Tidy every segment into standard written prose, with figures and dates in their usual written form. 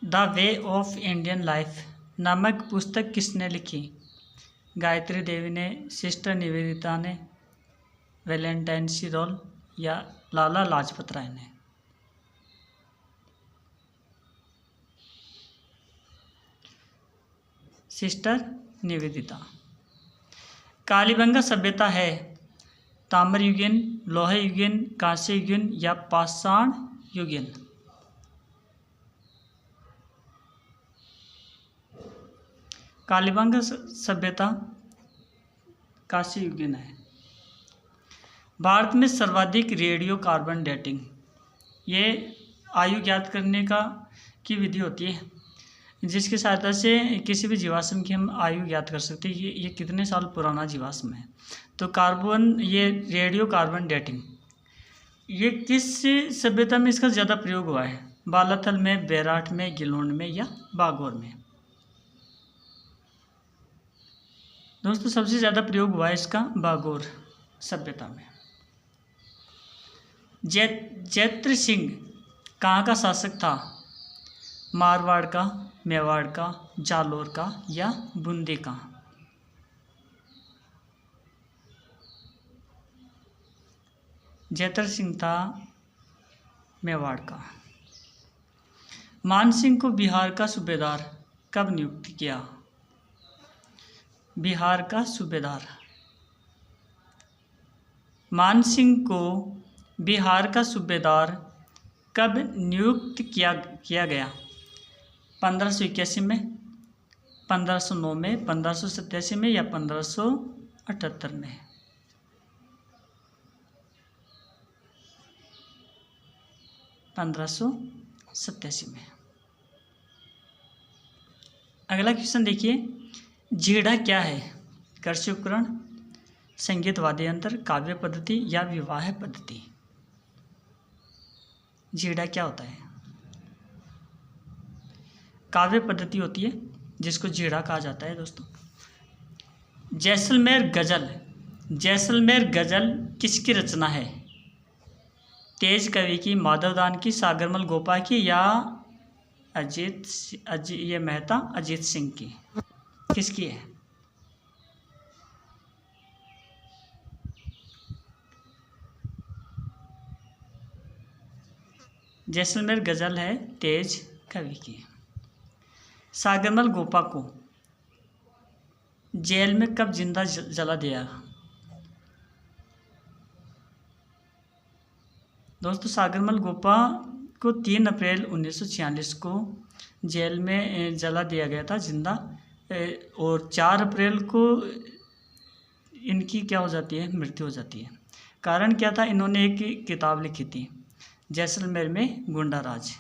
The way of Indian life नामक पुस्तक किसने लिखी? गायत्री देवी ने, सिस्टर निवेदिता ने, वैलेंटाइन सीरोल या लाला लाजपत राय ने? सिस्टर निवेदिता। कालीबंगा सभ्यता है ताम्र युगीन, लोह युगीन, कांस्य युगीन या पाषाण युगीन? कालीबंगा सभ्यता कांस्य युगीन है। भारत में सर्वाधिक रेडियो कार्बन डेटिंग, ये आयु ज्ञात करने की विधि होती है जिसकी सहायता से किसी भी जीवाश्म की हम आयु ज्ञात कर सकते हैं ये कितने साल पुराना जीवाश्म है। तो ये रेडियो कार्बन डेटिंग ये किस सभ्यता में इसका ज़्यादा प्रयोग हुआ है? बालाथल में, बैराठ में, गिलोन में या बागौर में? दोस्तों सबसे ज़्यादा प्रयोग हुआ है इसका बागौर सभ्यता में। जैत्र सिंह कहाँ का शासक था? मारवाड़ का, मेवाड़ का, जालोर का या बूंदी का? जैत्र सिंह था मेवाड़ का। मान सिंह को बिहार का सूबेदार कब नियुक्त किया? बिहार का सूबेदार। मान सिंह को बिहार का सूबेदार कब नियुक्त किया गया? 1581 में, 1509 में, 1587 में या 1578 में? में। अगला क्वेश्चन देखिए, झीड़ा क्या है? कृषि उपकरण, संगीत वाद्य यंत्र, काव्य पद्धति या विवाह पद्धति? झीड़ा क्या होता है? काव्य पद्धति होती है जिसको झीड़ा कहा जाता है। दोस्तों जैसलमेर गजल किसकी रचना है? तेज कवि की, माधवदान की, सागरमल गोपा की या मेहता अजीत सिंह की? किसकी है? जैसलमेर गजल है तेज कवि की। सागरमल गोपा को जेल में कब जिंदा जला दिया? दोस्तों सागरमल गोपा को 3 अप्रैल 1946 को जेल में जला दिया गया था जिंदा, और 4 अप्रैल को इनकी क्या हो जाती है? मृत्यु हो जाती है। कारण क्या था? इन्होंने एक किताब लिखी थी जैसलमेर में गुंडा राज।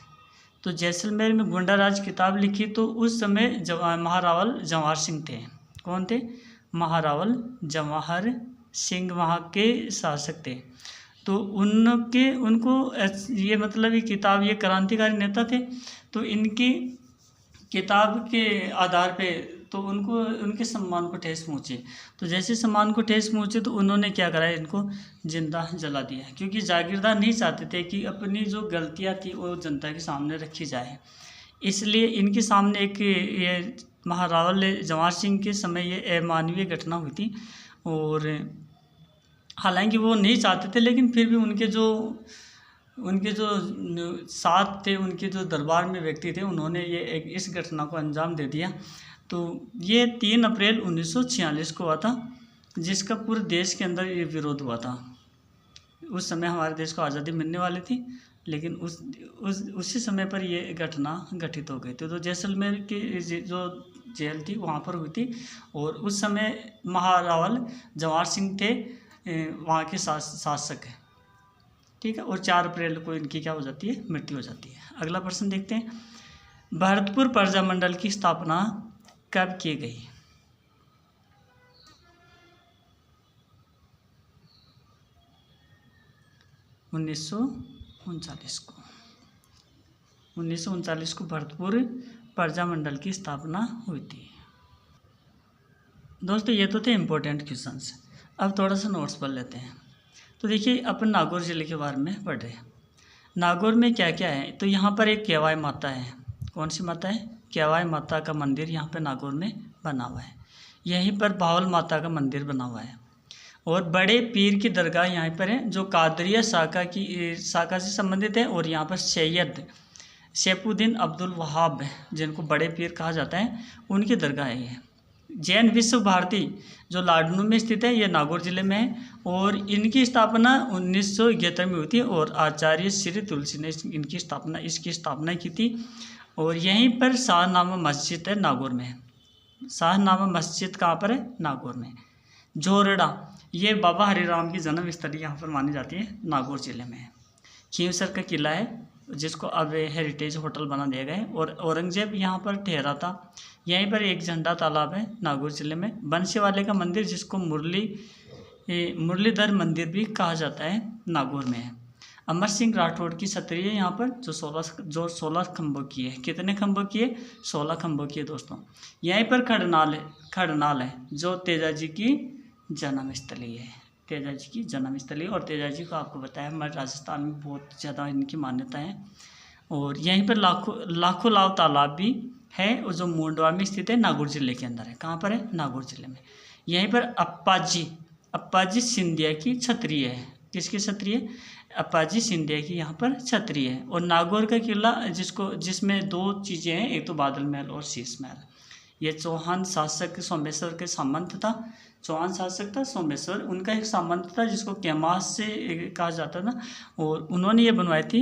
तो जैसलमेर में गुंडा राज किताब लिखी तो उस समय महारावल जवाहर सिंह थे। कौन थे? महारावल जवाहर सिंह वहाँ के शासक थे। तो उनको ये मतलब ये किताब, ये क्रांतिकारी नेता थे, तो इनकी किताब के आधार पे तो उनके सम्मान को ठेस पहुँची। तो जैसे सम्मान को ठेस पहुँचे तो उन्होंने क्या करा, इनको जिंदा जला दिया, क्योंकि जागीरदार नहीं चाहते थे कि अपनी जो गलतियां थी वो जनता के सामने रखी जाए। इसलिए इनके सामने एक ये महारावल जवाहर सिंह के समय ये अमानवीय घटना हुई थी, और हालांकि वो नहीं चाहते थे लेकिन फिर भी उनके जो साथ थे, उनके जो दरबार में व्यक्ति थे, उन्होंने ये इस घटना को अंजाम दे दिया। तो ये 3 अप्रैल 1946 को हुआ था, जिसका पूरे देश के अंदर ये विरोध हुआ था। उस समय हमारे देश को आज़ादी मिलने वाली थी, लेकिन उसी समय पर ये घटना घटित हो गई थी। तो जैसलमेर की जो जेल थी वहाँ पर हुई थी, और उस समय महारावल जवाहर सिंह थे वहाँ के शासक है। ठीक है, और 4 अप्रैल को इनकी क्या हो जाती है? मृत्यु हो जाती है। अगला प्रश्न देखते हैं, भरतपुर प्रजामंडल की स्थापना कब की गई? उन्नीस सौ उनचालीस को भरतपुर प्रजामंडल की स्थापना हुई थी। दोस्तों ये तो थे इम्पोर्टेंट क्वेश्चंस। अब थोड़ा सा नोट्स पढ़ लेते हैं। तो देखिए अपन नागौर जिले के बारे में पढ़ रहे हैं। नागौर में क्या क्या है? तो यहाँ पर एक केवाय माता है। कौन सी माता है? केवाई माता का मंदिर यहाँ पर नागौर में बना हुआ है। यहीं पर बावल माता का मंदिर बना हुआ है। और बड़े पीर की दरगाह यहाँ पर है, जो कादरिया शाखा से संबंधित है। और यहाँ पर सैयद सैफुद्दीन अब्दुल वहाब, जिनको बड़े पीर कहा जाता है, उनकी दरगाह है ये। जैन विश्व भारती जो लाडनू में स्थित है, ये नागौर जिले में है। और इनकी स्थापना 1971 में हुई थी और आचार्य श्री तुलसी ने इसकी स्थापना की थी। और यहीं पर शाहनामा मस्जिद है, नागौर में है। शाहनामा मस्जिद कहाँ पर है? नागौर में। झोरड़ा, ये बाबा हरिराम की जन्मस्थली यहाँ पर मानी जाती है, नागौर जिले में है। खींवसर का किला है, जिसको अब हेरिटेज होटल बना दिया गया है। और औरंगजेब यहाँ पर ठहरा था। यहीं पर एक झंडा तालाब है नागौर जिले में। बंसीवाले का मंदिर, जिसको मुरलीधर मंदिर भी कहा जाता है, नागौर में है। अमर सिंह राठौड़ की छतरी है यहाँ पर, जो 16 खंभों की है। कितने खंभों की है? 16 खंभों की है दोस्तों। यहीं पर खड़नाल है, जो तेजाजी की जन्मस्थली है। तेजाजी की जन्मस्थली। और तेजाजी को आपको बताया, हमारे राजस्थान में बहुत ज़्यादा इनकी मान्यता है। और यहीं पर लाखों लाव तालाब भी है, और जो मोंडवा में स्थित है, नागौर जिले के अंदर है। कहाँ पर है? नागौर जिले में। यहीं पर अप्पाजी सिंधिया की छतरी है। किसकी छतरी है? अप्पाजी सिंधिया की यहाँ पर छतरी है। और नागौर का किला, जिसमें 2 चीज़ें हैं, एक तो बादल महल और शीश महल। ये चौहान शासक सोमेश्वर के सामंत था। चौहान शासक था सोमेश्वर, उनका एक सामंत था, जिसको कैमास से कहा जाता था। और उन्होंने ये बनवाई थी,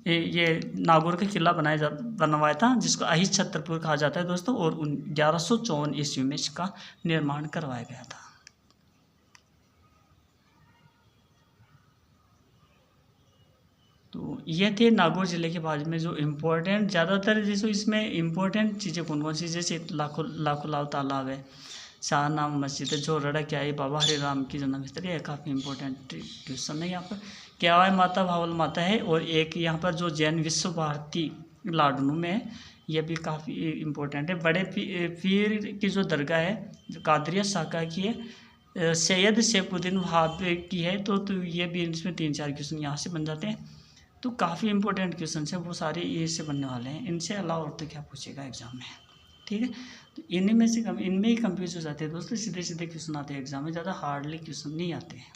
ये नागौर का किला बनवाया था, जिसको अहिच छत्रपुर कहा जाता है दोस्तों। और 1154 ईस्वी में इसका निर्माण करवाया गया था। तो ये थे नागौर ज़िले के बारे में जो इम्पोर्टेंट, ज़्यादातर जैसे इसमें इम्पोर्टेंट चीज़ें कौन सी, जैसे लाखों लाव तालाब है, शाहनामा मस्जिद है, झोरड़ा क्या है, बाबा हरिराम की जन्मस्थली है। काफ़ी इंपॉर्टेंट क्वेश्चन है यहाँ पर। केवाई माता भावल माता है। और एक यहाँ पर जो जैन विश्व भारती लाडनू में है, यह भी काफ़ी इम्पोर्टेंट है। बड़े पीर की जो दरगाह है, जो कादरिया शाखा की है, सैयद सैफुद्दीन वहाब की है। तो ये भी इसमें 3-4 क्वेश्चन यहाँ से बन जाते हैं। तो काफ़ी इंपॉर्टेंट क्वेश्चन है, वो सारे ये से बनने वाले हैं। इनसे अलावा और तो क्या पूछेगा एग्जाम में, ठीक है। तो इनमें ही कंफ्यूज हो जाते हैं दोस्तों। सीधे क्वेश्चन आते हैं एग्जाम में, ज़्यादा हार्डली क्वेश्चन नहीं आते हैं।